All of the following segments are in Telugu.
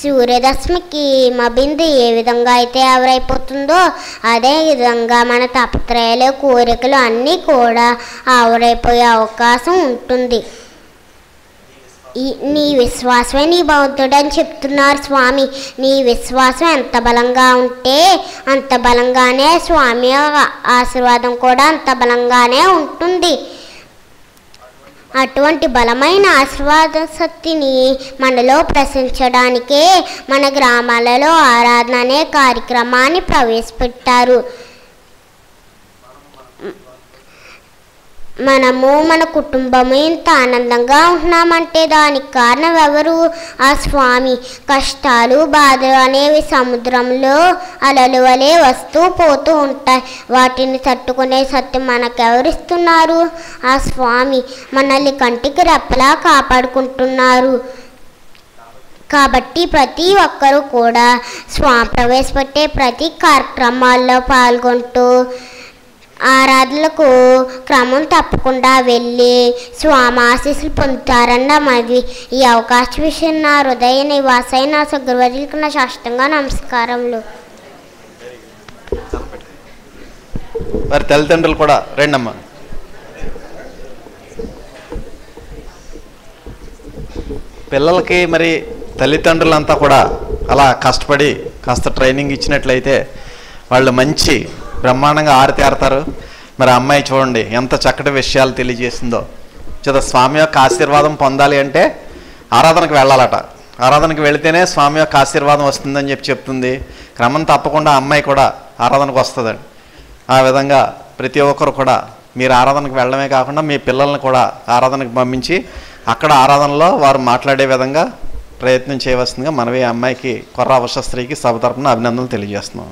సూర్యరశ్మికి హిమబిందు ఏ విధంగా అయితే ఆవిరైపోతుందో అదే విధంగా మన తాపత్రయాలు కోరికలు అన్నీ కూడా ఆవిరైపోయే అవకాశం ఉంటుంది. నీ విశ్వాసమే నీ భగవంతుడు అని చెప్తున్నారు స్వామి. నీ విశ్వాసం ఎంత బలంగా ఉంటే అంత బలంగానే స్వామి ఆశీర్వాదం కూడా అంత బలంగానే ఉంటుంది. అటువంటి బలమైన ఆశీర్వాద శక్తిని మనలో ప్రశ్నించడానికే మన గ్రామాలలో ఆరాధన అనే కార్యక్రమాన్ని ప్రవేశపెట్టారు. మనము మన కుటుంబము ఇంత ఆనందంగా ఉంటున్నామంటే దానికి కారణం ఎవరు? ఆ స్వామి. కష్టాలు బాధలు అనేవి సముద్రంలో అలలు వలె వస్తూ పోతూ ఉంటాయి. వాటిని తట్టుకునే శక్తి మనకెవరిస్తున్నారు? ఆ స్వామి. మనల్ని కంటికి రెప్పలా కాపాడుకుంటున్నారు. కాబట్టి ప్రతి ఒక్కరూ కూడా స్వామి ప్రవేశపెట్టే ప్రతి కార్యక్రమాల్లో పాల్గొంటూ ఆరాధనలకు క్రమం తప్పకుండా వెళ్ళి స్వామి ఆశీస్సులు పొందుతారన్న మనవి. ఈ అవకాశం విషయం నా హృదయ నివాసైన సగ్గురువర్యులకు నా సాష్టంగా నమస్కారములు. మరి తల్లిదండ్రులు కూడా రండమ్మా. పిల్లలకి మరి తల్లిదండ్రులంతా కూడా అలా కష్టపడి కాస్త ట్రైనింగ్ ఇచ్చినట్లయితే వాళ్ళు మంచి బ్రహ్మాండంగా ఆరతారు. మరి అమ్మాయి చూడండి ఎంత చక్కటి విషయాలు తెలియజేసిందో. స్వామి యొక్క ఆశీర్వాదం పొందాలి అంటే ఆరాధనకు వెళ్ళాలట. ఆరాధనకు వెళితేనే స్వామి యొక్క ఆశీర్వాదం వస్తుందని చెప్తుంది. క్రమం తప్పకుండా అమ్మాయి కూడా ఆరాధనకు వస్తుందండి. ఆ విధంగా ప్రతి ఒక్కరు కూడా మీరు ఆరాధనకు వెళ్ళడమే కాకుండా మీ పిల్లల్ని కూడా ఆరాధనకు పంపించి అక్కడ ఆరాధనలో వారు మాట్లాడే విధంగా ప్రయత్నం చేయవలసిందిగా మనవి అమ్మాయికి కొర్రా వర్ష స్త్రీకి సభ తరపున అభినందనలు తెలియజేస్తున్నాం.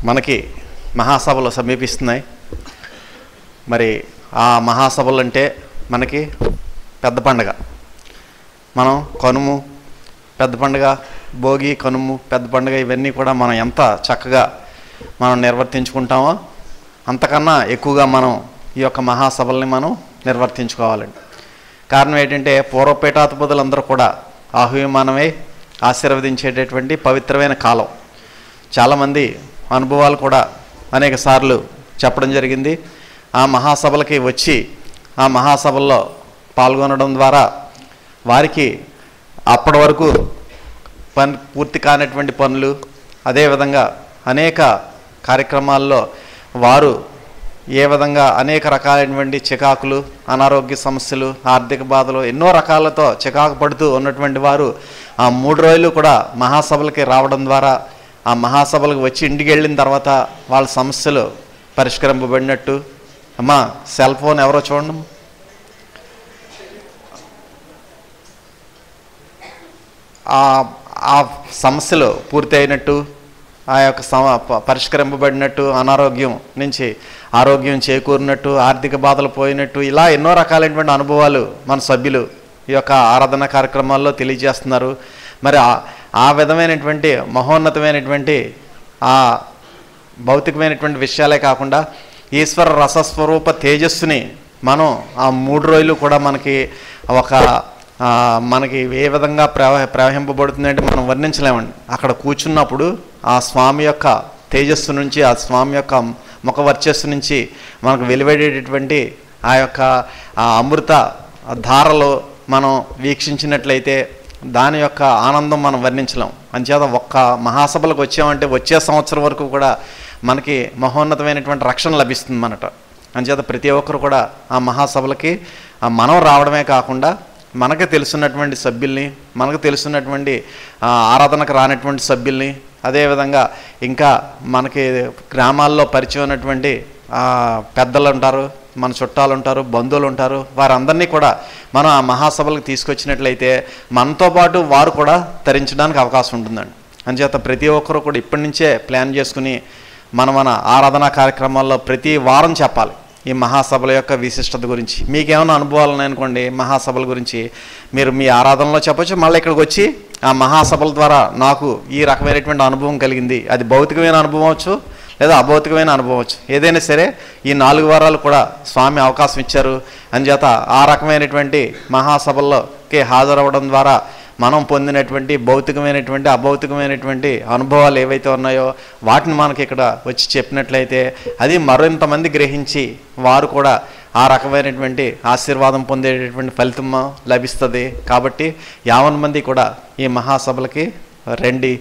మనకి మహాసభలు సమీపిస్తున్నాయి. మరి ఆ మహాసభలు అంటే మనకి పెద్ద పండుగ. మనం కనుము పెద్ద పండుగ, భోగి కనుము పెద్ద పండుగ, ఇవన్నీ కూడా మనం ఎంత చక్కగా మనం నిర్వర్తించుకుంటామో అంతకన్నా ఎక్కువగా మనం ఈ యొక్క మహాసభల్ని మనం నిర్వర్తించుకోవాలండి. కారణం ఏంటంటే పూర్వపీఠాధిపతులందరూ కూడా ఆహ్వానమై ఆశీర్వదించేటటువంటి పవిత్రమైన కాలం. చాలామంది అనుభవాలు కూడా అనేక సార్లు చెప్పడం జరిగింది. ఆ మహాసభలకి వచ్చి ఆ మహాసభల్లో పాల్గొనడం ద్వారా వారికి అప్పటి వరకు పూర్తి కానటువంటి పనులు, అదేవిధంగా అనేక కార్యక్రమాల్లో వారు ఏ విధంగా అనేక రకాలైనటువంటి చికాకులు, అనారోగ్య సమస్యలు, ఆర్థిక బాధలు ఎన్నో రకాలతో చికాకు పడుతూ ఉన్నటువంటి వారు ఆ 3 రోజులు కూడా మహాసభలకి రావడం ద్వారా ఆ మహాసభలకు వచ్చి ఇంటికి వెళ్ళిన తర్వాత వాళ్ళ సమస్యలు పరిష్కరింపబడినట్టు. అమ్మా సెల్ ఫోన్ ఎవరో చూడండి. ఆ సమస్యలు పూర్తి అయినట్టు, ఆ యొక్క పరిష్కరింపబడినట్టు, అనారోగ్యం నుంచి ఆరోగ్యం చేకూరినట్టు, ఆర్థిక బాధలు పోయినట్టు, ఇలా ఎన్నో రకాలైనటువంటి అనుభవాలు మన సభ్యులు ఈ యొక్క ఆరాధన కార్యక్రమాల్లో తెలియజేస్తున్నారు. మరి ఆ విధమైనటువంటి మహోన్నతమైనటువంటి ఆ భౌతికమైనటువంటి విషయాలే కాకుండా ఈశ్వర రసస్వరూప తేజస్సుని మనం ఆ 3 రోజులు కూడా మనకి ఏ విధంగా ప్రవహింపబడుతుందంటే మనం వర్ణించలేమండి. అక్కడ కూర్చున్నప్పుడు ఆ స్వామి యొక్క తేజస్సు నుంచి, ఆ స్వామి యొక్క ముఖ వర్చస్సు నుంచి మనకు వెలువడేటటువంటి ఆ యొక్క అమృత ధారలో మనం వీక్షించినట్లయితే దాని యొక్క ఆనందం మనం వర్ణించలేం. అంచేత ఒక్క మహాసభలకు వచ్చామంటే వచ్చే సంవత్సరం వరకు కూడా మనకి మహోన్నతమైనటువంటి రక్షణ లభిస్తుంది మనట. అంచేత ప్రతి ఒక్కరు కూడా ఆ మహాసభలకి మనం రావడమే కాకుండా మనకు తెలుసున్నటువంటి సభ్యుల్ని, మనకు తెలుసున్నటువంటి ఆరాధనకు రానటువంటి సభ్యుల్ని, అదేవిధంగా ఇంకా మనకి గ్రామాల్లో పరిచయం ఉన్నటువంటి పెద్దలు ఉంటారు, మన చుట్టాలు ఉంటారు, బంధువులు ఉంటారు, వారందరినీ కూడా మనం ఆ మహాసభలకు తీసుకొచ్చినట్లయితే మనతో పాటు వారు కూడా తరించడానికి అవకాశం ఉంటుందండి. అంచేత ప్రతి ఒక్కరు కూడా ఇప్పటి నుంచే ప్లాన్ చేసుకుని మన ఆరాధనా కార్యక్రమాల్లో ప్రతి వారం చెప్పాలి ఈ మహాసభల యొక్క విశిష్టత గురించి. మీకేమైనా అనుభవాలు ఉన్నాయనుకోండి మహాసభల గురించి, మీరు మీ ఆరాధనలో చెప్పొచ్చు. మళ్ళీ ఇక్కడికి వచ్చి ఆ మహాసభల ద్వారా నాకు ఈ రకమైనటువంటి అనుభవం కలిగింది, అది భౌతికమైన అనుభవం అవచ్చు, లేదా అభౌతికమైన అనుభవం వచ్చు. ఏదైనా సరే ఈ 4 వారాలు కూడా స్వామి అవకాశం ఇచ్చారు. అందుచేత ఆ రకమైనటువంటి మహాసభల్లోకి హాజరవ్వడం ద్వారా మనం పొందినటువంటి భౌతికమైనటువంటి అభౌతికమైనటువంటి అనుభవాలు ఏవైతే ఉన్నాయో వాటిని మనకి ఇక్కడ వచ్చి చెప్పినట్లయితే అది మరింతమంది గ్రహించి వారు కూడా ఆ రకమైనటువంటి ఆశీర్వాదం పొందేటటువంటి ఫలితం లభిస్తుంది. కాబట్టి 50 మంది కూడా ఈ మహాసభలకి రండి.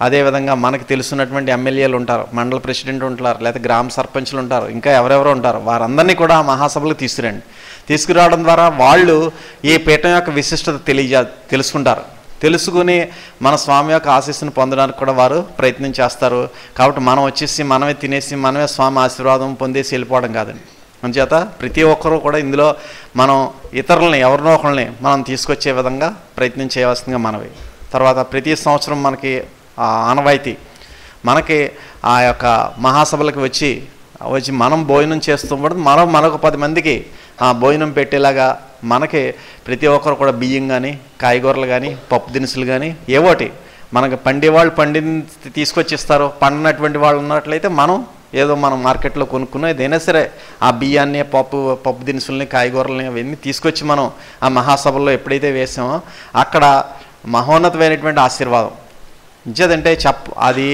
అదేవిధంగా మనకు తెలుసున్నటువంటి ఎమ్మెల్యేలు ఉంటారు, మండల ప్రెసిడెంట్ ఉంటారు, లేదా గ్రామ సర్పంచ్లు ఉంటారు, ఇంకా ఎవరెవరో ఉంటారు. వారందరినీ కూడా ఆ మహాసభలకు తీసుకురండి. తీసుకురావడం ద్వారా వాళ్ళు ఈ పీఠం యొక్క విశిష్టత తెలుసుకుంటారు. తెలుసుకుని మన స్వామి యొక్క ఆశీస్సును పొందడానికి కూడా వారు ప్రయత్నం చేస్తారు. కాబట్టి మనం వచ్చేసి మనమే తినేసి మనమే స్వామి ఆశీర్వాదం పొందేసి వెళ్ళిపోవడం కాదండి. అందుచేత ప్రతి ఒక్కరూ కూడా ఇందులో మనం ఇతరులని ఎవరినో ఒకరిని మనం తీసుకొచ్చే విధంగా ప్రయత్నం చేయవలసిందిగా మనవి. తర్వాత ప్రతి సంవత్సరం మనకి ఆనవాయితీ మనకి ఆ యొక్క మహాసభలకు వచ్చి మనం భోజనం చేస్తూ మరొక 10 మందికి భోజనం పెట్టేలాగా మనకి ప్రతి ఒక్కరు కూడా బియ్యం కానీ కాయగూరలు కానీ పప్పు దినుసులు కానీ ఏవోటి మనకి పండేవాళ్ళు తీసుకొచ్చిస్తారు. పండినటువంటి వాళ్ళు ఉన్నట్లయితే మనం మార్కెట్లో కొనుక్కున్న ఏదైనా సరే ఆ బియ్యాన్ని పప్పు దినుసుల్ని కాయగూరలని అవన్నీ తీసుకొచ్చి మనం ఆ మహాసభల్లో ఎప్పుడైతే వేసామో అక్కడ మహోన్నతమైనటువంటి ఆశీర్వాదం ఇచ్చేదంటే అది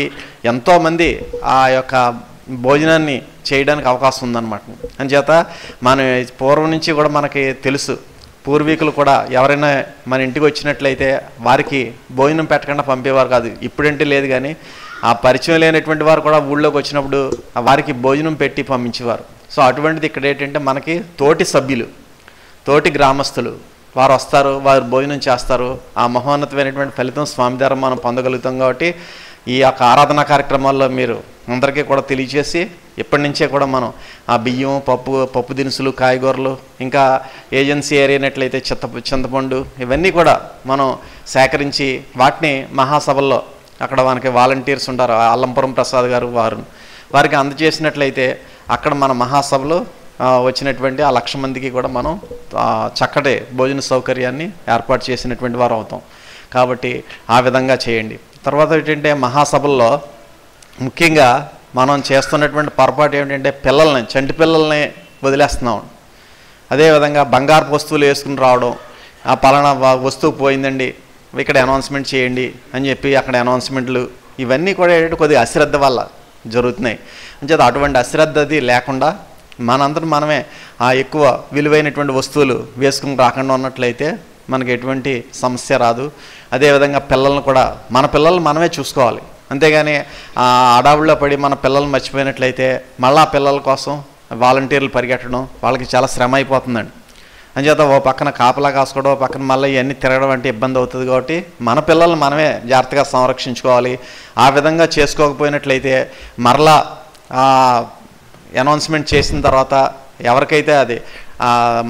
ఎంతోమంది ఆ యొక్క భోజనాన్ని చేయడానికి అవకాశం ఉందన్నమాట. అందుచేత మన పూర్వం నుంచి కూడా మనకి తెలుసు, పూర్వీకులు కూడా ఎవరైనా మన ఇంటికి వచ్చినట్లయితే వారికి భోజనం పెట్టకుండా పంపేవారు కాదు. ఇప్పుడంటే లేదు, కానీ ఆ పరిచయం లేనటువంటి వారు కూడా ఊళ్ళోకి వచ్చినప్పుడు వారికి భోజనం పెట్టి పంపించేవారు. సో అటువంటిది ఇక్కడ ఏంటంటే మనకి తోటి సభ్యులు, తోటి గ్రామస్తులు వారు వస్తారు, వారు భోజనం చేస్తారు. ఆ మహోన్నతమైనటువంటి ఫలితం స్వామి ద్వారా మనం పొందగలుగుతాం. కాబట్టి ఈ యొక్క ఆరాధనా కార్యక్రమాల్లో మీరు అందరికీ కూడా తెలియజేసి ఇప్పటి నుంచే కూడా మనం ఆ బియ్యం పప్పు దినుసులు కాయగూరలు ఇంకా ఏజెన్సీ ఏరియనట్లయితే చింతపండు ఇవన్నీ కూడా మనం సేకరించి వాటిని మహాసభల్లో అక్కడ మనకి వాలంటీర్స్ ఉంటారు, అల్లంపురం ప్రసాద్ గారు వారికి అందజేసినట్లయితే అక్కడ మన మహాసభలో వచ్చినటువంటి ఆ 1,00,000 మందికి కూడా మనం చక్కటి భోజన సౌకర్యాన్ని ఏర్పాటు చేసినటువంటి వారు అవుతాం. కాబట్టి ఆ విధంగా చేయండి. తర్వాత ఏంటంటే మహాసభల్లో ముఖ్యంగా మనం చేస్తున్నటువంటి పొరపాటు ఏమిటంటే చంటి పిల్లల్ని వదిలేస్తున్నాం. అదేవిధంగా బంగారు వస్తువులు వేసుకుని రావడం, ఆ పలానా వస్తువు పోయిందండి ఇక్కడ అనౌన్స్మెంట్ చేయండి అని చెప్పి అక్కడ అనౌన్స్మెంట్లు ఇవన్నీ కూడా కొద్దిగా అశ్రద్ధ వల్ల జరుగుతున్నాయి. అంచేత అటువంటి అశ్రద్ధది లేకుండా మనందరం మనమే ఆ ఎక్కువ విలువైనటువంటి వస్తువులు వేసుకుని రాకుండా ఉన్నట్లయితే మనకి ఎటువంటి సమస్య రాదు. అదేవిధంగా పిల్లలను కూడా మన పిల్లల్ని మనమే చూసుకోవాలి. అంతేగాని ఆ అడవుల్లో పడి మన పిల్లల్ని మర్చిపోయినట్లయితే మళ్ళీ పిల్లల కోసం వాలంటీర్లు పరిగెట్టడం వాళ్ళకి చాలా శ్రమ అయిపోతుందండి. అంచేత ఓ పక్కన కాపలా కాసుకోవడం, ఓ పక్కన మళ్ళీ ఇవన్నీ తిరగడం అంటే ఇబ్బంది అవుతుంది. కాబట్టి మన పిల్లల్ని మనమే జాగ్రత్తగా సంరక్షించుకోవాలి. ఆ విధంగా చేసుకోకపోయినట్లయితే మరలా అనౌన్స్మెంట్ చేసిన తర్వాత ఎవరికైతే అది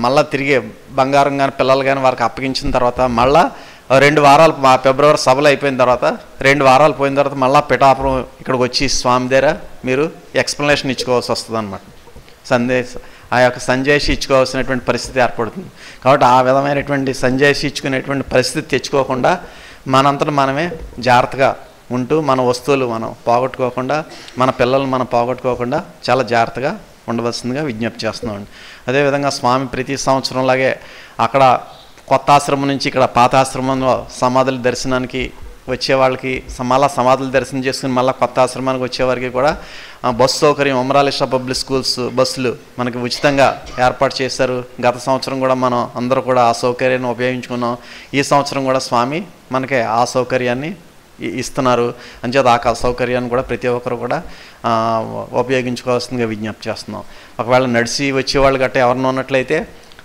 మళ్ళీ తిరిగి బంగారం కానీ పిల్లలు కానీ వారికి అప్పగించిన తర్వాత మళ్ళీ 2 వారాలు ఫిబ్రవరి సభలు అయిపోయిన తర్వాత 2 వారాలు పోయిన తర్వాత మళ్ళీ పిఠాపురం ఇక్కడికి వచ్చి స్వామి దగ్గర మీరు ఎక్స్ప్లెనేషన్ ఇచ్చుకోవాల్సి వస్తుంది అన్నమాట. ఆ యొక్క సంజాయిషి ఇచ్చుకోవాల్సినటువంటి పరిస్థితి ఏర్పడుతుంది. కాబట్టి ఆ విధమైనటువంటి సంజాయిషి ఇచ్చుకునేటువంటి పరిస్థితి తెచ్చుకోకుండా మనంతటా మనమే జాగ్రత్తగా ఉంటూ మన వస్తువులు మనం పోగొట్టుకోకుండా మన పిల్లలు మనం పోగొట్టుకోకుండా చాలా జాగ్రత్తగా ఉండవలసిందిగా విజ్ఞప్తి చేస్తున్నామండి. అదేవిధంగా స్వామి ప్రతి సంవత్సరంలాగే అక్కడ కొత్త ఆశ్రమం నుంచి ఇక్కడ పాత ఆశ్రమంలో సమాధుల దర్శనానికి వచ్చే వాళ్ళకి మళ్ళీ సమాధుల దర్శనం చేసుకుని మళ్ళీ కొత్త ఆశ్రమానికి వచ్చేవారికి కూడా బస్సు సౌకర్యం ఉమరాలిషా పబ్లిక్ స్కూల్స్ బస్సులు మనకి ఉచితంగా ఏర్పాటు చేశారు. గత సంవత్సరం కూడా మనం అందరూ కూడా ఆ సౌకర్యాన్ని ఉపయోగించుకున్నాం. ఈ సంవత్సరం కూడా స్వామి మనకి ఆ సౌకర్యాన్ని ఇస్తున్నారు. అంచేత ఆ సౌకర్యాన్ని కూడా ప్రతి ఒక్కరు కూడా ఉపయోగించుకోవాల్సిందిగా విజ్ఞప్తి చేస్తున్నాం. ఒకవేళ నడిచి వచ్చేవాళ్ళు గట్రా ఎవరినో ఉన్నట్లయితే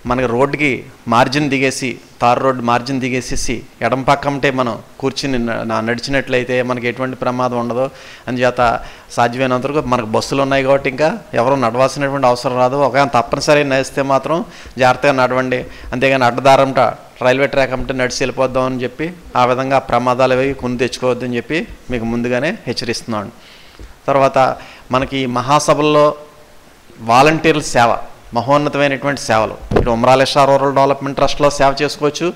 మనకి రోడ్డుకి మార్జిన్ దిగేసి తార్ రోడ్డు మార్జిన్ దిగేసేసి ఎడం పక్కంటే మనం కూర్చుని నడిచినట్లయితే మనకి ఎటువంటి ప్రమాదం ఉండదు. అందుచేత సాధ్యమైనంత వరకు మనకు బస్సులు ఉన్నాయి కాబట్టి ఇంకా ఎవరు నడవాల్సినటువంటి అవసరం రాదు. ఒకవేళ తప్పనిసరి నడిస్తే మాత్రం జాగ్రత్తగా నడవండి. అంతేగాని అడ్డదారంట రైల్వే ట్రాక్ అంటే నడిచి వెళ్ళిపోద్దామని చెప్పి ఆ విధంగా ప్రమాదాలు అవి కొని తెచ్చుకోవద్దని చెప్పి మీకు ముందుగానే హెచ్చరిస్తున్నాను. తర్వాత మనకి మహాసభల్లో వాలంటీర్ల సేవ మహోన్నతమైనటువంటి సేవలు. ఇటు ఉమరాలిషా రూరల్ డెవలప్మెంట్ ట్రస్ట్లో సేవ చేసుకోవచ్చు,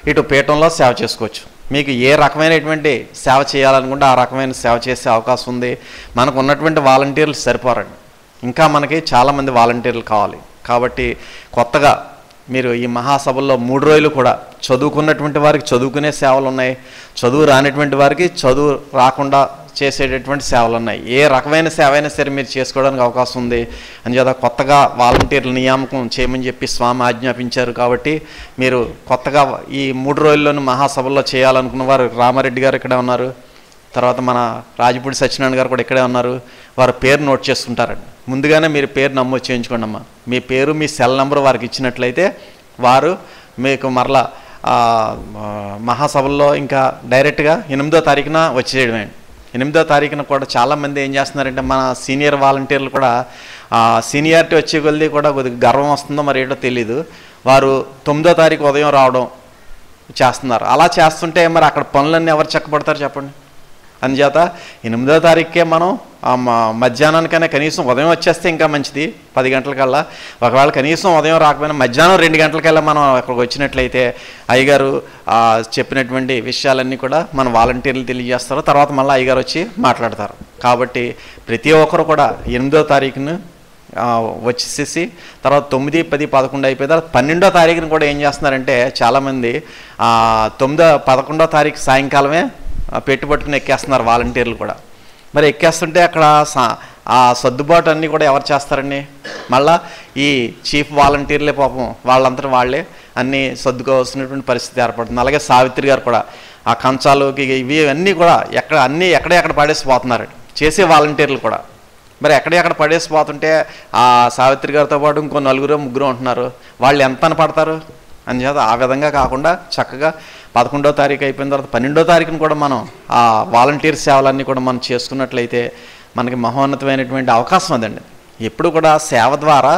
ఇటు పీఠంలో సేవ చేసుకోవచ్చు. మీకు ఏ రకమైనటువంటి సేవ చేయాలనుకుంటే ఆ రకమైన సేవ చేసే అవకాశం ఉంది. మనకు ఉన్నటువంటి వాలంటీర్లు సరిపోరండి, ఇంకా మనకి చాలామంది వాలంటీర్లు కావాలి. కాబట్టి కొత్తగా మీరు ఈ మహాసభల్లో 3 రోజులు కూడా చదువుకున్నటువంటి వారికి చదువుకునే సేవలు ఉన్నాయి, చదువు రానటువంటి వారికి చదువు రాకుండా చేసేటటువంటి సేవలు ఉన్నాయి. ఏ రకమైన సేవ అయినా సరే మీరు చేసుకోవడానికి అవకాశం ఉంది. అందుచేత కొత్తగా వాలంటీర్ల నియామకం చేయమని చెప్పి స్వామి ఆజ్ఞాపించారు. కాబట్టి మీరు కొత్తగా ఈ 3 రోజుల్లోనూ మహాసభల్లో చేయాలనుకున్న వారు రామారెడ్డి గారు ఇక్కడే ఉన్నారు, తర్వాత మన రాజపూడి సత్యనారాయణ గారు కూడా ఇక్కడే ఉన్నారు. వారి పేరు నోట్ చేసుకుంటారండి. ముందుగానే మీరు పేరు నమోదు చేయించుకోండి అమ్మా. మీ పేరు మీ సెల్ నెంబర్ వారికి ఇచ్చినట్లయితే వారు మీకు మరలా మహాసభల్లో ఇంకా డైరెక్ట్గా 8వ తారీఖున వచ్చేయడమే. 8వ తారీఖున కూడా చాలామంది ఏం చేస్తున్నారంటే మన సీనియర్ వాలంటీర్లు కూడా సీనియారిటీ వచ్చే కొద్ది కూడా కొద్దిగా గర్వం వస్తుందో మరి ఏంటో తెలీదు, వారు 9వ తారీఖు ఉదయం రావడం చేస్తున్నారు. అలా చేస్తుంటే మరి అక్కడ పనులన్నీ ఎవరు చక్కబడతారు చెప్పండి. అందుచేత 8వ తారీఖుకే మనం మధ్యాహ్నానికైనా కనీసం ఉదయం వచ్చేస్తే ఇంకా మంచిది, 10 గంటలకల్లా. ఒకవేళ కనీసం ఉదయం రాకపోయినా మధ్యాహ్నం 2 గంటలకల్లా మనం అక్కడికి వచ్చినట్లయితే అయ్యగారు చెప్పినటువంటి విషయాలన్నీ కూడా మన వాలంటీర్లు తెలియజేస్తారు. తర్వాత మళ్ళీ అయ్యగారు వచ్చి మాట్లాడతారు. కాబట్టి ప్రతి ఒక్కరు కూడా 8వ తారీఖును వచ్చేసేసి తర్వాత 9, 10, 11 అయిపోయిన తర్వాత 12వ తారీఖున కూడా ఏం చేస్తున్నారంటే చాలామంది 9, 11వ తారీఖు సాయంకాలమే పెట్టుబట్టుకుని ఎక్కేస్తున్నారు వాలంటీర్లు కూడా. మరి ఎక్కేస్తుంటే అక్కడ ఆ సర్దుబాటు అన్నీ కూడా ఎవరు చేస్తారండి? మళ్ళీ ఈ చీఫ్ వాలంటీర్లే పాపం వాళ్ళంతటా వాళ్ళే అన్నీ సర్దుకోవాల్సినటువంటి పరిస్థితి ఏర్పడుతుంది. అలాగే సావిత్రి గారు కూడా ఆ కంచాలుకి ఇవి అన్నీ కూడా ఎక్కడెక్కడ పడేసిపోతున్నారు చేసే వాలంటీర్లు కూడా. మరి ఎక్కడెక్కడ పడేసిపోతుంటే ఆ సావిత్రి గారితో పాటు ఇంకో 4, 3 ఉంటున్నారు, వాళ్ళు ఎంత అని పడతారు? అందుచేత ఆ విధంగా కాకుండా చక్కగా 11వ తారీఖు అయిపోయిన తర్వాత 12వ తారీఖున కూడా మనం ఆ వాలంటీర్ సేవలన్నీ కూడా మనం చేసుకున్నట్లయితే మనకి మహోన్నతమైనటువంటి అవకాశం అదండి. ఎప్పుడు కూడా సేవ ద్వారా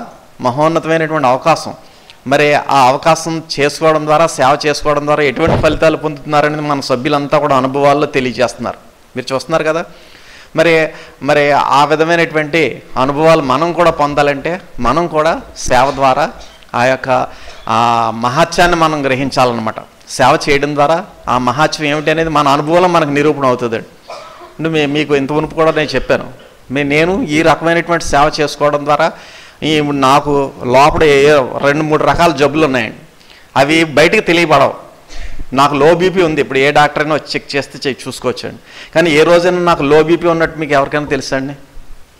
మహోన్నతమైనటువంటి అవకాశం. మరి ఆ అవకాశం చేసుకోవడం ద్వారా సేవ చేసుకోవడం ద్వారా ఎటువంటి ఫలితాలు పొందుతున్నారనేది మన సభ్యులంతా కూడా అనుభవాల్లో తెలియజేస్తున్నారు, మీరు చూస్తున్నారు కదా. మరి ఆ విధమైనటువంటి అనుభవాలు మనం కూడా పొందాలంటే మనం కూడా సేవ ద్వారా ఆ యొక్క మహత్యాన్ని మనం గ్రహించాలన్నమాట. సేవ చేయడం ద్వారా ఆ మహత్యం ఏమిటి అనేది మన అనుభవంలో మనకు నిరూపణ అవుతుందండి. అంటే మీకు ఇంత మునుపు కూడా నేను చెప్పాను, నేను ఈ రకమైనటువంటి సేవ చేసుకోవడం ద్వారా నాకు లోపల 2-3 రకాల జబ్బులు ఉన్నాయండి. అవి బయటికి తెలియబడవు. నాకు లో బీపీ ఉంది, ఇప్పుడు ఏ డాక్టర్ అయినా వచ్చి చెక్ చేస్తే చూసుకోవచ్చండి. కానీ ఏ రోజైనా నాకు లో బీపీ ఉన్నట్టు మీకు ఎవరికైనా తెలుసా అండి?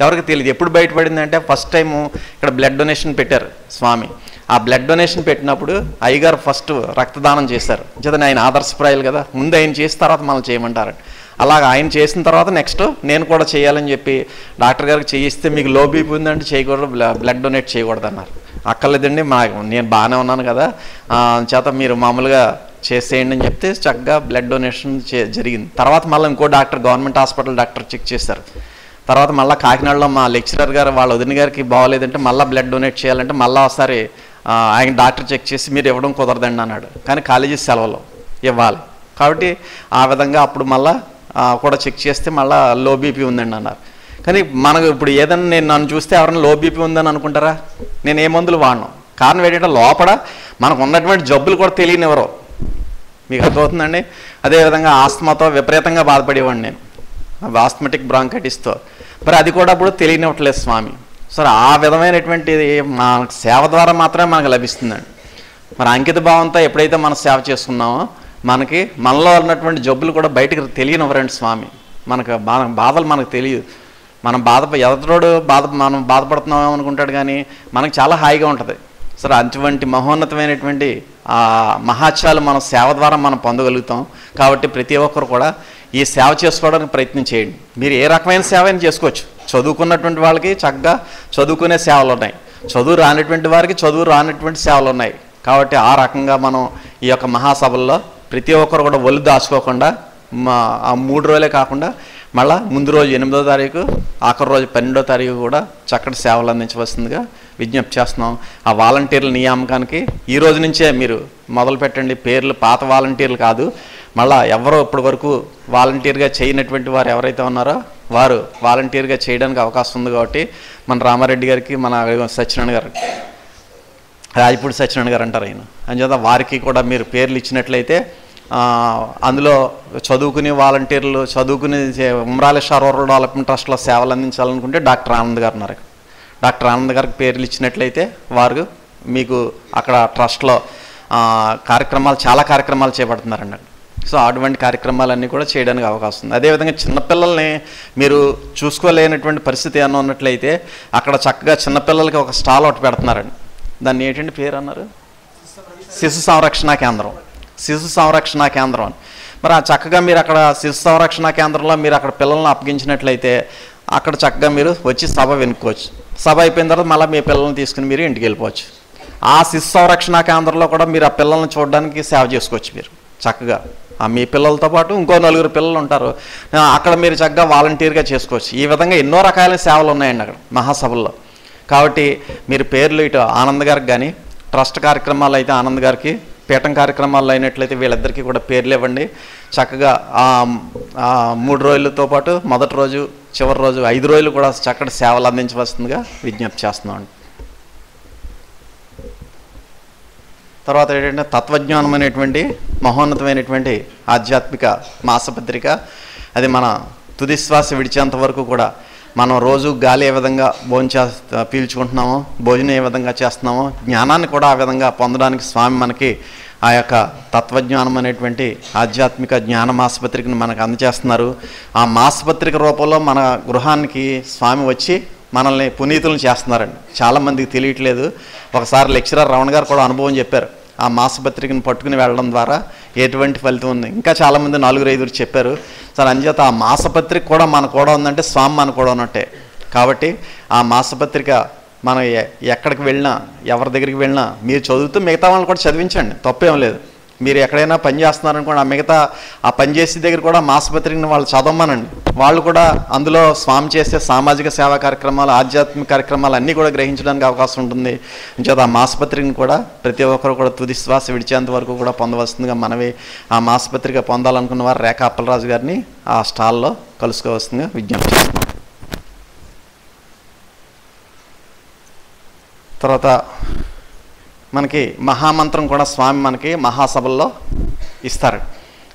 ఎవరికి తెలియదు. ఎప్పుడు బయటపడింది అంటే ఫస్ట్ టైము ఇక్కడ బ్లడ్ డొనేషన్ పెట్టారు స్వామి. ఆ బ్లడ్ డొనేషన్ పెట్టినప్పుడు అయ్యగారు ఫస్ట్ రక్తదానం చేశారు. చేత ఆయన ఆదర్శప్రాయాలు కదా, ముందు ఆయన చేసిన తర్వాత మనం చేయమంటారు. అలాగ ఆయన చేసిన తర్వాత నెక్స్ట్ నేను కూడా చేయాలని చెప్పి డాక్టర్ గారికి చేయిస్తే మీకు లో బీపీ ఉందంటే చేయకూడదు, బ్లడ్ డొనేట్ చేయకూడదు అన్నారు. అక్కర్లేదండి నేను బాగానే ఉన్నాను కదా, చేత మీరు మామూలుగా చేసేయండి అని చెప్తే చక్కగా బ్లడ్ డొనేషన్ జరిగింది. తర్వాత మళ్ళీ ఇంకో doctor government hospital doctor check చేశారు. తర్వాత మళ్ళీ కాకినాడలో మా లెక్చరర్ గారు వాళ్ళ వదిన గారికి బాగోలేదంటే మళ్ళీ బ్లడ్ డొనేట్ చేయాలంటే మళ్ళీ ఒకసారి ఆయన డాక్టర్ చెక్ చేసి మీరు ఇవ్వడం కుదరదండి అన్నాడు. కానీ కాలేజీ సెలవులో ఇవ్వాలి కాబట్టి ఆ విధంగా అప్పుడు మళ్ళీ కూడా చెక్ చేస్తే మళ్ళీ లో బీపీ ఉందండి అన్నారు. కానీ మనకు ఇప్పుడు ఏదైనా నన్ను చూస్తే ఎవరైనా లో బీపీ ఉందని అనుకుంటారా? నేను ఏ మందులు వాడను. కారణం ఏంటంటే లోపల మనకు ఉన్నటువంటి జబ్బులు కూడా తెలియనివ్వరు. మీకు అర్థమవుతుందండి. అదేవిధంగా ఆస్తమాతో విపరీతంగా బాధపడేవాడిని నేను, ఆస్థమెటిక్ బ్రాంకైటిస్తో. మరి అది కూడా ఇప్పుడు తెలియనివ్వట్లేదు స్వామి. సరే ఆ విధమైనటువంటిది మన సేవ ద్వారా మాత్రమే మనకు లభిస్తుందండి. మరి అంకిత భావంతో ఎప్పుడైతే మనం సేవ చేసుకున్నామో మనలో ఉన్నటువంటి జబ్బులు కూడా బయటకు తెలియనివ్వరండి స్వామి. బాధలు మనకు తెలియదు. మనం ఎదటోడు మనం బాధపడుతున్నామేమో అనుకుంటాడు, కానీ మనకు చాలా హాయిగా ఉంటుంది. సరే అటువంటి మహోన్నతమైనటువంటి మహాత్యాలు మనం సేవ ద్వారా మనం పొందగలుగుతాం. కాబట్టి ప్రతి ఒక్కరు కూడా ఈ సేవ చేసుకోవడానికి ప్రయత్నం చేయండి. మీరు ఏ రకమైన సేవ అయినా చేసుకోవచ్చు. చదువుకున్నటువంటి వాళ్ళకి చక్కగా చదువుకునే సేవలు ఉన్నాయి, చదువు రానటువంటి వారికి చదువు రానటువంటి సేవలు ఉన్నాయి. కాబట్టి ఆ రకంగా మనం ఈ యొక్క మహాసభల్లో ప్రతి ఒక్కరు కూడా ఒళ్ళు దాచుకోకుండా ఆ 3 రోజులే కాకుండా మళ్ళీ ముందు రోజు 8వ తారీఖు, ఆఖరి రోజు 12వ తారీఖు కూడా చక్కటి సేవలు అందించవలసిందిగా విజ్ఞప్తి చేస్తున్నాం. ఆ వాలంటీర్ల నియామకానికి ఈ రోజు నుంచే మీరు మొదలు పెట్టండి. పేర్లు పాత వాలంటీర్లు కాదు, మళ్ళీ ఎవరో ఇప్పటి వరకు వాలంటీర్గా చేయనటువంటి వారు ఎవరైతే ఉన్నారో వారు వాలంటీర్గా చేయడానికి అవకాశం ఉంది. కాబట్టి మన రామారెడ్డి గారికి, మన సత్యనారాయణ గారు, రాజపూడి సత్యనారాయణ గారు అంటారు ఆయన, అంచేత వారికి కూడా మీరు పేర్లు ఇచ్చినట్లయితే అందులో చదువుకుని వాలంటీర్లు చదువుకుని ఉమ్రాలేశ్వర రూరల్ డెవలప్మెంట్ ట్రస్ట్లో సేవలు అందించాలనుకుంటే డాక్టర్ ఆనంద్ గారు ఉన్నారు. డాక్టర్ ఆనంద్ గారికి పేర్లు ఇచ్చినట్లయితే వారు మీకు అక్కడ ట్రస్ట్లో చాలా కార్యక్రమాలు చేపడుతున్నారండి. సో అటువంటి కార్యక్రమాలన్నీ కూడా చేయడానికి అవకాశం ఉంది. అదేవిధంగా చిన్నపిల్లల్ని మీరు చూసుకోలేనటువంటి పరిస్థితి ఏమన్నా ఉన్నట్లయితే అక్కడ చక్కగా చిన్నపిల్లలకి ఒక స్టాల్ ఒకటి పెడుతున్నారండి. దాన్ని ఏంటంటే పేరు అన్నారు, శిశు సంరక్షణ కేంద్రం. శిశు సంరక్షణ కేంద్రం అని. మరి ఆ చక్కగా మీరు అక్కడ శిశు సంరక్షణ కేంద్రంలో మీరు అక్కడ పిల్లల్ని అప్పగించినట్లయితే అక్కడ చక్కగా మీరు వచ్చి సభ వినుకోవచ్చు. సభ అయిపోయిన తర్వాత మళ్ళీ మీ పిల్లల్ని తీసుకుని మీరు ఇంటికి వెళ్ళిపోవచ్చు. ఆ శిశు సంరక్షణ కేంద్రంలో కూడా మీరు ఆ పిల్లల్ని చూడడానికి సేవ చేసుకోవచ్చు. మీరు చక్కగా మీ పిల్లలతో పాటు ఇంకో 4 పిల్లలు ఉంటారు, అక్కడ మీరు చక్కగా వాలంటీర్గా చేసుకోవచ్చు. ఈ విధంగా ఎన్నో రకాల సేవలు ఉన్నాయండి అక్కడ మహాసభల్లో. కాబట్టి మీరు పేర్లు ఇటు ఆనంద్ గారికి కానీ, ట్రస్ట్ కార్యక్రమాలు అయితే ఆనంద్ గారికి, పీఠం కార్యక్రమాలు అయినట్లయితే వీళ్ళిద్దరికీ కూడా పేర్లు ఇవ్వండి. చక్కగా 3 రోజులతో పాటు మొదటి రోజు చివరి రోజు 5 రోజులు కూడా చక్కటి సేవలు అందించవలసిందిగా విజ్ఞప్తి చేస్తున్నామండి. తర్వాత ఏంటంటే తత్వజ్ఞానం అనేటువంటి మహోన్నతమైనటువంటి ఆధ్యాత్మిక మాసపత్రిక. అది మన తుది శ్వాస విడిచేంత వరకు కూడా మనం రోజు గాలి ఏ విధంగా పీల్చుకుంటున్నామో, భోజనం ఏ విధంగా చేస్తున్నామో, జ్ఞానాన్ని కూడా ఆ విధంగా పొందడానికి స్వామి మనకి ఆ యొక్క తత్వజ్ఞానం అనేటువంటి ఆధ్యాత్మిక జ్ఞాన మాసపత్రికను మనకు అందజేస్తున్నారు. ఆ మాసపత్రిక రూపంలో మన గృహానికి స్వామి వచ్చి మనల్ని పునీతులను చేస్తున్నారండి. చాలామందికి తెలియట్లేదు. ఒకసారి లెక్చరర్ రమణ గారు కూడా అనుభవం చెప్పారు. ఆ మాసపత్రికను పట్టుకుని వెళ్ళడం ద్వారా ఎటువంటి ఫలితం ఉంది. ఇంకా చాలామంది 4-5 చెప్పారు. సరే, అంచేత ఆ మాసపత్రిక కూడా మన కూడా ఉందంటే స్వామి మన కూడా ఉన్నట్టే. కాబట్టి ఆ మాసపత్రిక మనం ఎక్కడికి వెళ్ళినా, ఎవరి దగ్గరికి వెళ్ళినా మీరు చదువుతూ మిగతా వాళ్ళని కూడా చదివించండి, తప్పేం లేదు. మీరు ఎక్కడైనా పని చేస్తున్నారనుకోండి, ఆ మిగతా ఆ పని చేసే దగ్గర కూడా మాసపత్రికను వాళ్ళు చదవమనండి. వాళ్ళు కూడా అందులో స్వామి చేసే సామాజిక సేవా కార్యక్రమాలు, ఆధ్యాత్మిక కార్యక్రమాలు అన్నీ కూడా గ్రహించడానికి అవకాశం ఉంటుంది. అంచేత ఆ మాసపత్రికను కూడా ప్రతి ఒక్కరు కూడా తుది శ్వాస విడిచేంత వరకు కూడా పొందవలసిందిగా మనవి. ఆ మాసపత్రిక పొందాలనుకున్న వారు రేఖా అప్పలరాజు గారిని ఆ స్టాల్లో కలుసుకోవాల్సిందిగా విజ్ఞప్తి చేస్తున్నాం. తర్వాత మనకి మహామంత్రం కూడా స్వామి మనకి మహాసభల్లో ఇస్తారు.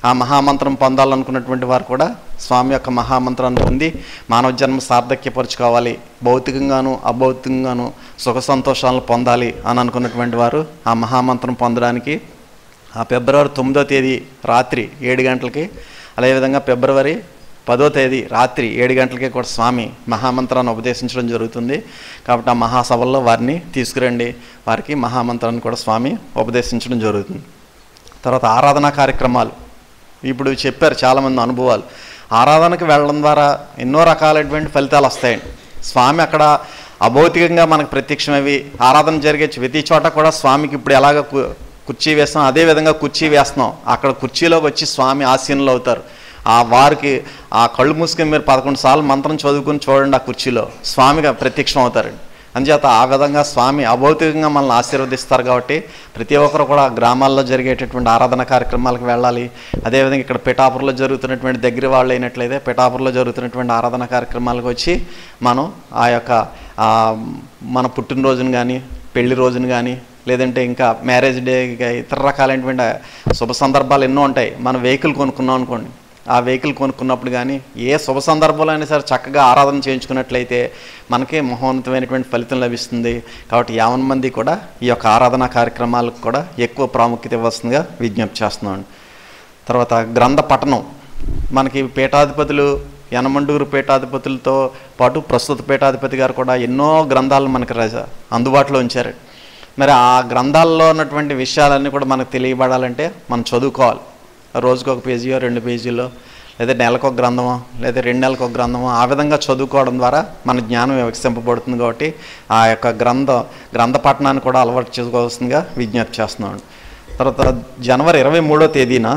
ఆ మహామంత్రం పొందాలనుకున్నటువంటి వారు కూడా స్వామి యొక్క మహామంత్రాన్ని పొంది మానవ జన్మ సార్థక్యపరుచుకోవాలి, భౌతికంగాను అభౌతికంగాను సుఖ సంతోషాలను పొందాలి అని అనుకున్నటువంటి వారు ఆ మహామంత్రం పొందడానికి ఆ ఫిబ్రవరి 9వ తేదీ రాత్రి 7 గంటలకి, అదేవిధంగా ఫిబ్రవరి 10వ తేదీ రాత్రి 7 గంటలకి కూడా స్వామి మహామంత్రాన్ని ఉపదేశించడం జరుగుతుంది. కాబట్టి ఆ మహాసభల్లో వారిని తీసుకురండి, వారికి మహామంత్రాన్ని కూడా స్వామి ఉపదేశించడం జరుగుతుంది. తర్వాత ఆరాధనా కార్యక్రమాలు ఇప్పుడు చెప్పారు చాలామంది అనుభవాలు. ఆరాధనకు వెళ్ళడం ద్వారా ఎన్నో రకాలైనటువంటి ఫలితాలు వస్తాయండి. స్వామి అక్కడ అభౌతికంగా మనకు ప్రత్యక్షమవి ఆరాధన జరిగే ప్రతి చోట కూడా స్వామికి ఇప్పుడు ఎలాగ కుర్చీ వేస్తాం, అదేవిధంగా కుర్చీ వేస్తున్నాం. అక్కడ కుర్చీలోకి వచ్చి స్వామి ఆసీనులు అవుతారు. వారికి ఆ కళ్ళు మూసుకొని మీరు 11 సార్లు మంత్రం చదువుకుని చూడండి, ఆ కుర్చీలో స్వామిగా ప్రత్యక్షం అవుతారండి. అందుచేత ఆ విధంగా స్వామి అభౌతికంగా మనల్ని ఆశీర్వదిస్తారు. కాబట్టి ప్రతి ఒక్కరు కూడా గ్రామాల్లో జరిగేటటువంటి ఆరాధన కార్యక్రమాలకు వెళ్ళాలి. అదేవిధంగా ఇక్కడ పిఠాపురంలో జరుగుతున్నటువంటి దగ్గర వాళ్ళు అయినట్లయితే పిఠాపురంలో జరుగుతున్నటువంటి ఆరాధన కార్యక్రమాలకు వచ్చి మనం ఆ యొక్క మన పుట్టినరోజును కానీ, పెళ్లి రోజును కానీ, లేదంటే ఇంకా మ్యారేజ్ డే, ఇతర రకాలైనటువంటి శుభ సందర్భాలు ఎన్నో ఉంటాయి. మనం వెహికల్ కొనుక్కున్నాం అనుకోండి, ఆ వెహికల్ కొనుక్కున్నప్పుడు కానీ ఏ శుభ సందర్భంలో అయినా సరే చక్కగా ఆరాధన చేయించుకున్నట్లయితే మనకి మహోన్నతమైనటువంటి ఫలితం లభిస్తుంది. కాబట్టి 50 మంది కూడా ఈ యొక్క ఆరాధనా కార్యక్రమాలకు కూడా ఎక్కువ ప్రాముఖ్యత ఇవ్వాల్సిందిగా విజ్ఞప్తి చేస్తున్నాను. తర్వాత గ్రంథ పఠనం మనకి పీఠాధిపతులు యనమండూరు పీఠాధిపతులతో పాటు ప్రస్తుత పీఠాధిపతి గారు కూడా ఎన్నో గ్రంథాలను మనకి అందుబాటులో ఉంచారు. మరి ఆ గ్రంథాల్లో ఉన్నటువంటి విషయాలన్నీ కూడా మనకు తెలియబడాలంటే మనం చదువుకోవాలి. రోజుకు 1 పేజీయో 2 పేజీలో, లేదా నెలకు ఒక గ్రంథమో, లేదా 2 నెలలకు ఒక గ్రంథమో, ఆ విధంగా చదువుకోవడం ద్వారా మన జ్ఞానం వికసింపబడుతుంది. కాబట్టి ఆ యొక్క గ్రంథ పఠనాన్ని కూడా అలవాటు చేసుకోవాల్సిందిగా విజ్ఞప్తి చేస్తున్నాను. తర్వాత జనవరి 23వ తేదీన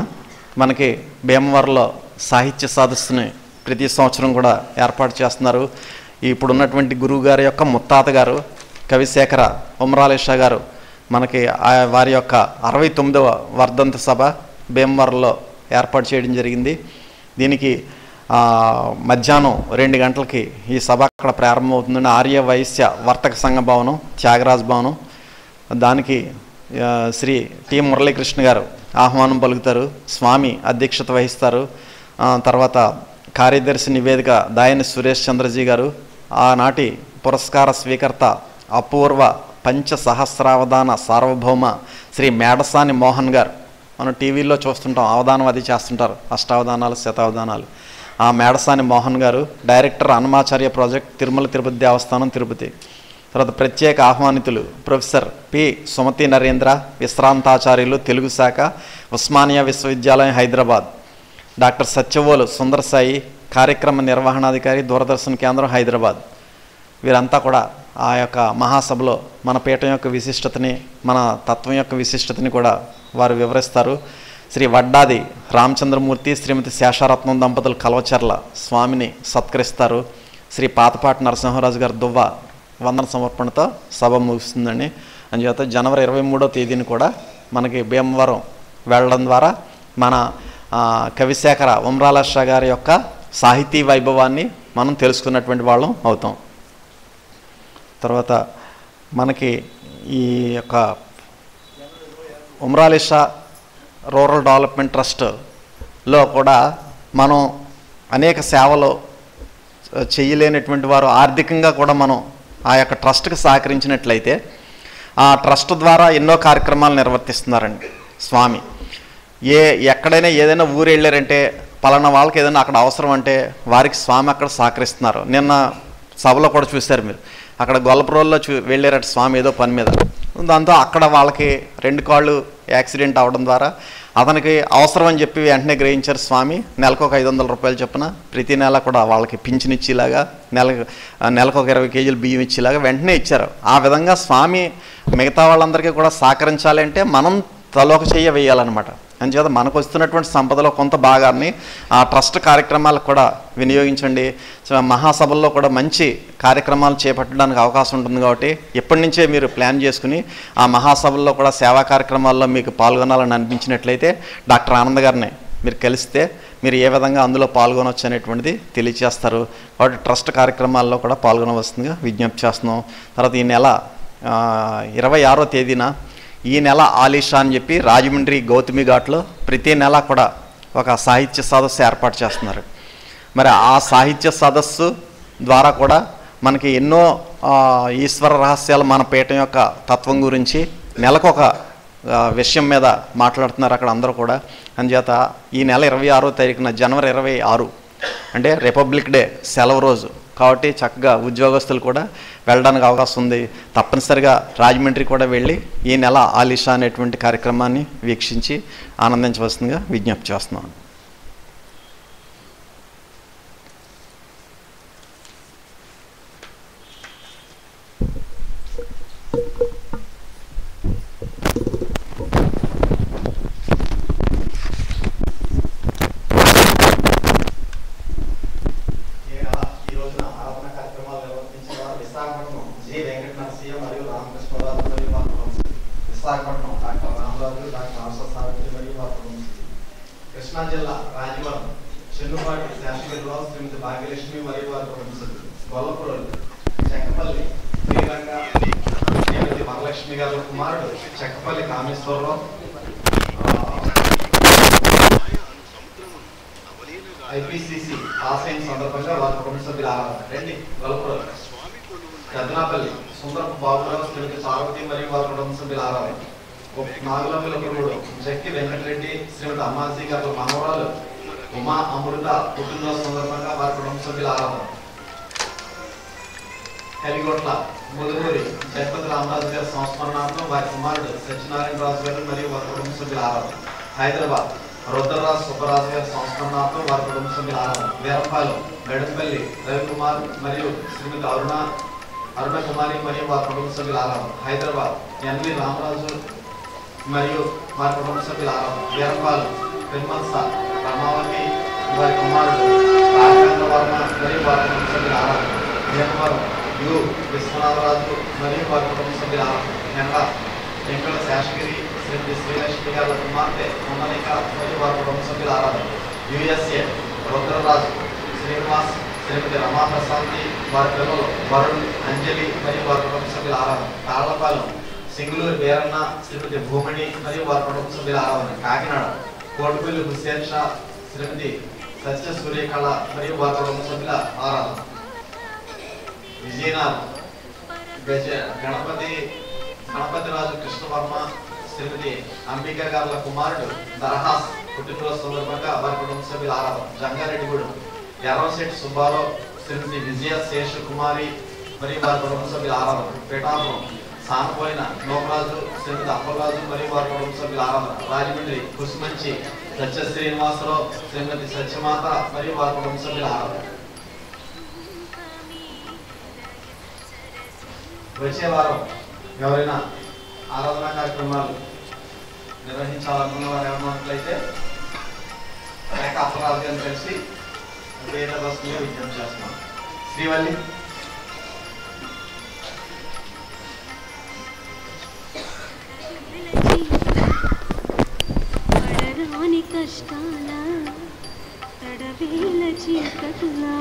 మనకి భీమవరంలో సాహిత్య సదస్సుని ప్రతి సంవత్సరం కూడా ఏర్పాటు చేస్తున్నారు. ఇప్పుడున్నటువంటి గురువు గారి యొక్క ముత్తాత గారు కవిశేఖర ఉమ్రాలేషా గారు మనకి వారి యొక్క 69వ వర్ధంతి సభ భీమవరంలో ఏర్పాటు చేయడం జరిగింది. దీనికి మధ్యాహ్నం 2 గంటలకి ఈ సభ అక్కడ ప్రారంభమవుతుందండి. ఆర్య వైశ్య వర్తక సంఘ భవనం, త్యాగరాజ్ భవనం. దానికి శ్రీ టి మురళీకృష్ణ గారు ఆహ్వానం పలుకుతారు, స్వామి అధ్యక్షత వహిస్తారు. తర్వాత కార్యదర్శి నివేదిక దాయని సురేష్ చంద్రజీ గారు, ఆనాటి పురస్కార స్వీకర్త అపూర్వ పంచసహస్రావధాన సార్వభౌమ శ్రీ మేడసాని మోహన్ గారు. మనం టీవీలో చూస్తుంటాం, అవధానం అది చేస్తుంటారు, అష్టావధానాలు శతావధానాలు. ఆ మేడసాని మోహన్ గారు, డైరెక్టర్ అన్నమాచార్య ప్రాజెక్ట్, తిరుమల తిరుపతి దేవస్థానం తిరుపతి. తర్వాత ప్రత్యేక ఆహ్వానితులు ప్రొఫెసర్ పి సుమతి నరేంద్ర, విశ్రాంతాచార్యులు, తెలుగు శాఖ, ఉస్మానియా విశ్వవిద్యాలయం హైదరాబాద్. డాక్టర్ సత్యవోలు సుందర సాయి, కార్యక్రమ నిర్వహణాధికారి, దూరదర్శన్ కేంద్రం హైదరాబాద్. వీరంతా కూడా ఆ యొక్క మహాసభలో మన పీఠం యొక్క విశిష్టతని, మన తత్వం యొక్క విశిష్టతని కూడా వారు వివరిస్తారు. శ్రీ వడ్డాది రామచంద్రమూర్తి, శ్రీమతి శేషారత్నం దంపతులు కల్వచర్ల స్వామిని సత్కరిస్తారు. శ్రీ పాతపాటి నరసింహరాజు గారు దువ్వ వందన సమర్పణతో సభ ముగుస్తుందండి. అందుచేత జనవరి 23వ తేదీని కూడా మనకి భీమవరం వెళ్ళడం ద్వారా మన కవిశేఖర ఉమ్రాల షా గారి యొక్క సాహితీ వైభవాన్ని మనం తెలుసుకున్నటువంటి వాళ్ళం అవుతాం. తర్వాత మనకి ఈ యొక్క ఉమ్రాల షా రూరల్ డెవలప్మెంట్ ట్రస్ట్లో కూడా మనం అనేక సేవలు చేయలేనటువంటి వారు ఆర్థికంగా కూడా మనం ఆ యొక్క ట్రస్ట్కి సహకరించినట్లయితే ఆ ట్రస్ట్ ద్వారా ఎన్నో కార్యక్రమాలు నిర్వర్తిస్తున్నారండి స్వామి. ఎక్కడైనా ఏదైనా ఊరు వెళ్ళారంటే పలానా వాళ్ళకి ఏదైనా అక్కడ అవసరం అంటే వారికి స్వామి అక్కడ సహకరిస్తున్నారు. నిన్న సభలో కూడా చూశారు మీరు, అక్కడ గొల్లపురంలో వెళ్ళారట స్వామి ఏదో పని మీద. దాంతో అక్కడ వాళ్ళకి 2 కాళ్ళు యాక్సిడెంట్ అవడం ద్వారా అతనికి అవసరం అని చెప్పి వెంటనే గ్రహించారు స్వామి. నెలకు ఒక 500 రూపాయలు చొప్పున ప్రతి నెల కూడా వాళ్ళకి పింఛన్ ఇచ్చేలాగా, నెలకు ఒక 20 కేజీలు బియ్యం ఇచ్చేలాగా వెంటనే ఇచ్చారు. ఆ విధంగా స్వామి మిగతా వాళ్ళందరికీ కూడా సహకరించాలి అంటే మనం తలోక చెయ్య వేయాలన్నమాట. అందుచేత మనకు వస్తున్నటువంటి సంపదలో కొంత భాగాన్ని ఆ ట్రస్ట్ కార్యక్రమాలకు కూడా వినియోగించండి. మహాసభల్లో కూడా మంచి కార్యక్రమాలు చేపట్టడానికి అవకాశం ఉంటుంది కాబట్టి ఇప్పటి నుంచే మీరు ప్లాన్ చేసుకుని ఆ మహాసభల్లో కూడా సేవా కార్యక్రమాల్లో మీకు పాల్గొనాలని అనిపించినట్లయితే డాక్టర్ ఆనంద్ గారిని మీరు కలిస్తే మీరు ఏ విధంగా అందులో పాల్గొనవచ్చు అనేటువంటిది తెలియజేస్తారు. కాబట్టి ట్రస్ట్ కార్యక్రమాల్లో కూడా పాల్గొనవలసిందిగా విజ్ఞప్తి చేస్తున్నాం. తర్వాత ఈ నెల 26వ తేదీన ఈ నెల ఆలీషా అని చెప్పి రాజమండ్రి గౌతమి ఘాట్లో ప్రతి నెల కూడా ఒక సాహిత్య సదస్సు ఏర్పాటు చేస్తున్నారు. మరి ఆ సాహిత్య సదస్సు ద్వారా కూడా మనకి ఎన్నో ఈశ్వర రహస్యాలు, మన పీఠం యొక్క తత్వం గురించి నెలకొక విషయం మీద మాట్లాడుతున్నారు అక్కడ అందరూ కూడా. అందుచేత ఈ నెల 26వ తారీఖున జనవరి 26 అంటే రిపబ్లిక్ డే సెలవు రోజు కాబట్టి చక్కగా ఉద్యోగస్తులు కూడా వెళ్ళడానికి అవకాశం ఉంది. తప్పనిసరిగా రాజమండ్రి కూడా వెళ్ళి ఈ నెల ఆలీషా అనేటువంటి కార్యక్రమాన్ని వీక్షించి ఆనందించవలసిందిగా విజ్ఞప్తి చేస్తున్నాను. కృష్ణా జిల్లా రాజవరం చెన్నుపాటి శాస్త్రీరావు శ్రీమతి భాగ్యలక్ష్మి మరియు వారి కుటుంబసభ్యులు, గొల్లపురం చెక్కపల్లి శ్రీరంగ శ్రీమతి వరలక్ష్మి గారి కుమారుడు చెక్కపల్లి కామేశ్వరరావు, ఐపీసీసీ పాస్ అయిన సందర్భంగా వారి కుటుంబ సభ్యులు రండి. గొల్లపురం పెద్దనాపల్లి సుందరపు బాబురావు శ్రీమతి పార్వతి మరియు వారి కుటుంబ సభ్యులు ఆరాధన. నాగులమిలపురుడు జక్కి వెంకటరెడ్డి శ్రీమతి అమ్మాజీ గారి మనవరాలు ఉమా అమృత పుట్టినరోజు సందర్భంగా వారి కుటుంబ సభ్యుల ఆరాధన. కలిగొట్ల ముదుగూరి జగపతి రామరాజు గారి సంస్మరణార్థం వారి కుమారుడు సత్యనారాయణ రాజు గారు మరియు వారి కుటుంబ సభ్యుల ఆరాధన. హైదరాబాద్ రుద్రరాజు సుబ్బరాజు గారి సంస్మరణార్థం వారి కుటుంబ సభ్యుల ఆరాధన. వీరంపాలెం గడంపల్లి రవికుమార్ మరియు శ్రీమతి అరుణ కుమారి మరియు వారి కుటుంబ సభ్యుల ఆరాధన. హైదరాబాద్ ఎన్వి రామరాజు మరియు వారి కుటుంబ సభ్యుల ఆరాధన. వీరంపాలెం పెన్మల్స రమావతి వారి కుమారుడు రాజేంద్ర వర్మ మరియు వారి కుటుంబ సభ్యుల ఆరాధన. భీమవరం యు విశ్వనాథరాజు మరియు వారి కుటుంబ సభ్యుల ఆరాధన. వెంకట శేషగిరి శ్రీమతి శ్రీలక్ష్మి గారి కుమార్తె మొన్నలిక మరియు వారి కుటుంబ సభ్యుల ఆరాధన. యుఎస్ఏ రుద్రరాజు శ్రీనివాస్ శ్రీమతి రమాప్రశాంతి వారి పిల్లలు వరుణ్ అంజలి మరియు వారి కుటుంబ సభ్యుల ఆరాధన. తాళ్లపాలెం సింగులూరు వీరన్న శ్రీమతి భూమణి మరియు వారి కుటుంబ సభ్యుల ఆరాధన. కాకినాడ కోటిపల్లి హుస్సేన్ షా శ్రీమతి సత్య సూర్యకళ మరియు వారి కుటుంబ సభ్యుల ఆరాధన. విజయనగరం గణపతిరాజు కృష్ణవర్మ శ్రీమతి అంబికా గారుల కుమారుడు దరహాస్ పుట్టినరోజు సందర్భంగా వారి కుటుంబ సభ్యుల ఆరాధన. జంగారెడ్డిగూడెం ఎర్రంశెట్టి సుబ్బారావు శ్రీమతి విజయ శేషకుమారి మరియు వారి కుటుంబ సభ్యుల ఆరాధన. పిఠాపురం సానపోయిన నోమరాజు శ్రీమతి అప్పలరాజు మరియు వారి కుటుంబ సభ్యుల ఆరాధన. రాజమండ్రి కుసుమంచి సత్య శ్రీనివాసరావు శ్రీమతి సత్యమాత మరియు వారి కుటుంబ సభ్యుల ఆరాధన. వచ్చే వారం ఎవరైనా ఆరాధన కార్యక్రమాలు నిర్వహించాలనుకున్న వారు ఎవరున్నట్లయితే అప్పలరాజు గారిని కలిసి వేద బస్సులో విజ్ఞప్తి చేస్తున్నాం. శ్రీవల్లి పడరాని కష్టాల తడవేల చీకటులా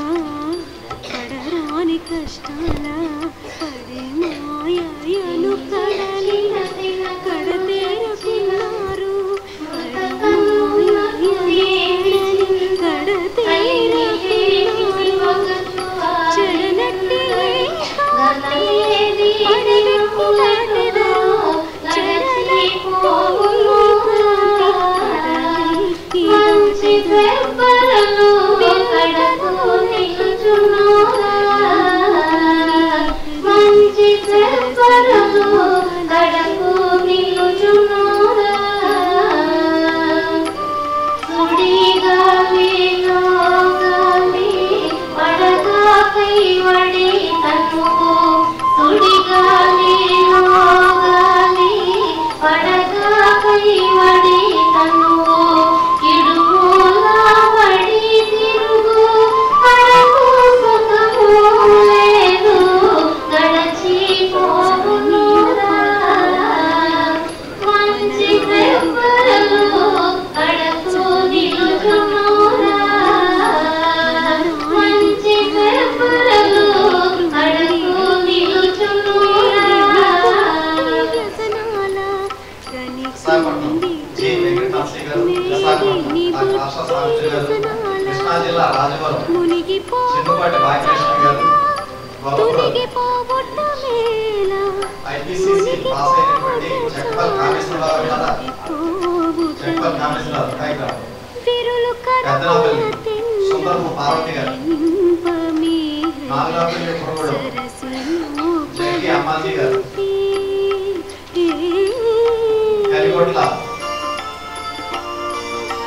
పడరాని కష్టాల పడి మాయను కడతేరుకున్నారు చెడనట్టి కృష్ణా జిల్లా రాజవరం చిన్నపాటి బాలకృష్ణ గారు ఐపీసీసీ పాస్ అయినటువంటి చెక్కపల్ కామేశ్వరరావు గారు పెద్దనాపల్లి సుందరపు పార్వతి గారు నాగరాపల్లి పురగూడ జైకి అమ్మాజీ గారు కలిగొట్ల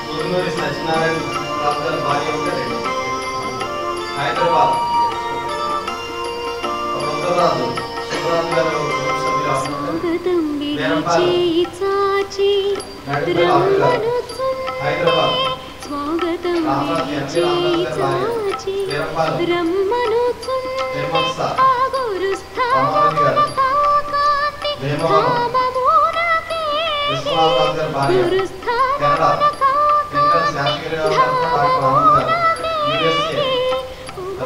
ముదునూరి సత్యనారాయణ రాజు గారి భార్య ఒకటి హైదరాబాద్ రుద్రరాజు సుబ్రాజు గారు హైదరాబాద్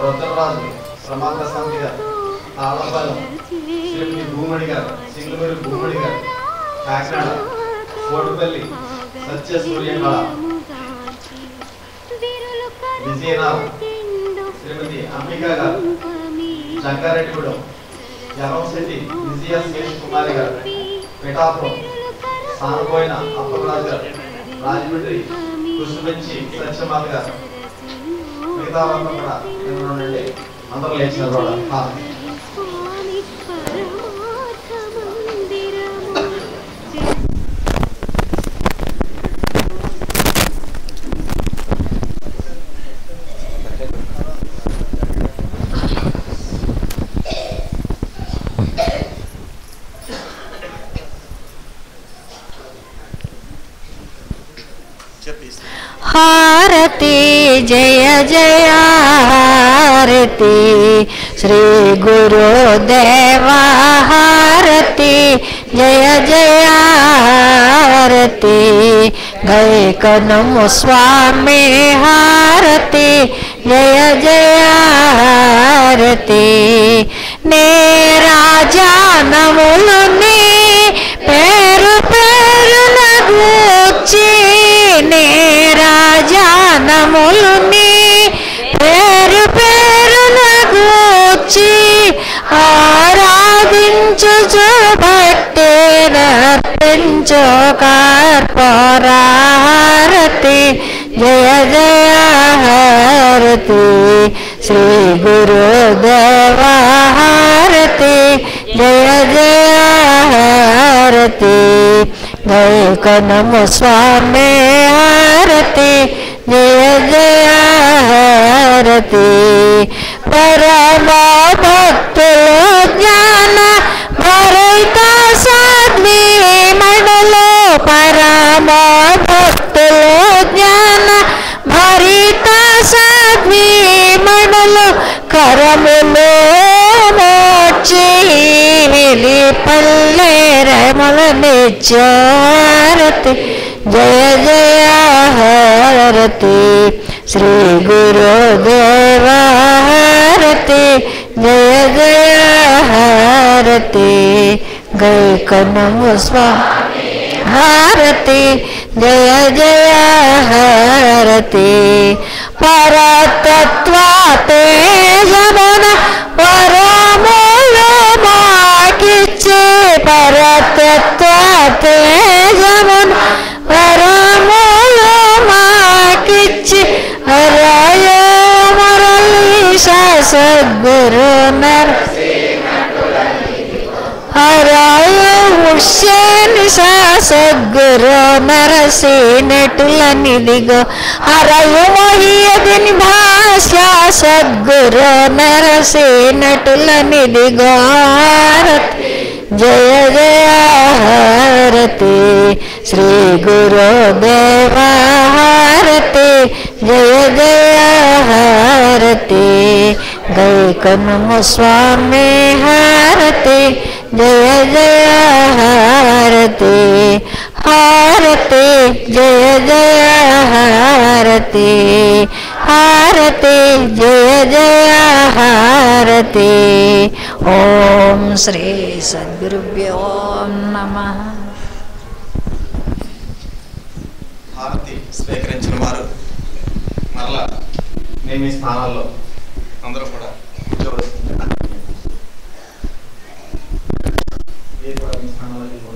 రుద్రరాజు ప్రమాద శాంతి గారు తాళపాలెం శ్రీమతి భూమణి గారు సింగళూరు భూమణి గారు కాకినాడ కోటిపల్లి సత్య సూర్యకళ విజయనగరం శ్రీమతి అంబికా గారు జంగారెడ్డిగూడెం ఎర్రంశెట్టి విజయ శేషకుమారి గారు పిఠాపురం సానపోయిన అప్పలరాజు గారు రాజమండ్రి కుసుమంచి సత్యమాత గారు మిగతా వాళ్ళంతా కూడా ఉండండి అందరూ లేచిన हारती जय जय हारती श्री गुरुदेवा हारती जय जय हारती गए कनम स्वामी हारती जय जय हारती ने राजा नमुलनी ధరించు కర్పూరహారతి జయ జయ హారతి శ్రీ గురుదేవ హారతి జయ జయ హారతి జయ కనము స్వామి హారతి జయ జయ హారతి పరమ భక్తులు జ్ఞాన భరిత సాధ్వి మడలో పరమ భక్తులు జ్ఞాన భరిత సాధ్వి మడలు కరములో మోచి పల్లె రమల నిత్యారతి జయ జయ హారతి శ్రీ గురుదేవ హారతి జయ జయ హారతి గై కనము స్వామి హారతి జయ జయ హారతి పరతత్వ తేజమున వరములు మాకిచ్చే పరతత్వ తేజమున వరములు మాకిచ్చి హరయ మురళీశ సద్గురు నర హరయ హుస్సేన్ సద్గురు నరసేనటుల నిధిగో హరయ మొహియదిని భాష సద్గురు నరసేనటుల నిధిగో హారతి జయ జయ హారతి శ్రీ గురుదేవ హారతి జయ జయ హారతి గై కనము స్వామి హారతి జయ జయ హారతి హారతి జయ జయ హారతి హారతి జయ జయ హారతి ఓం శ్రీ సద్గురుభ్యో నమః. హారతి స్వీకరించిన వారు మరలా నేను మీ స్థానాల్లో అందరూ కూడా కూర్చోవలసింది. మీరు కూడా మీ స్థానాలకి కూడా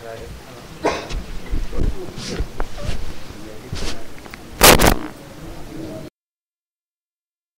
Right.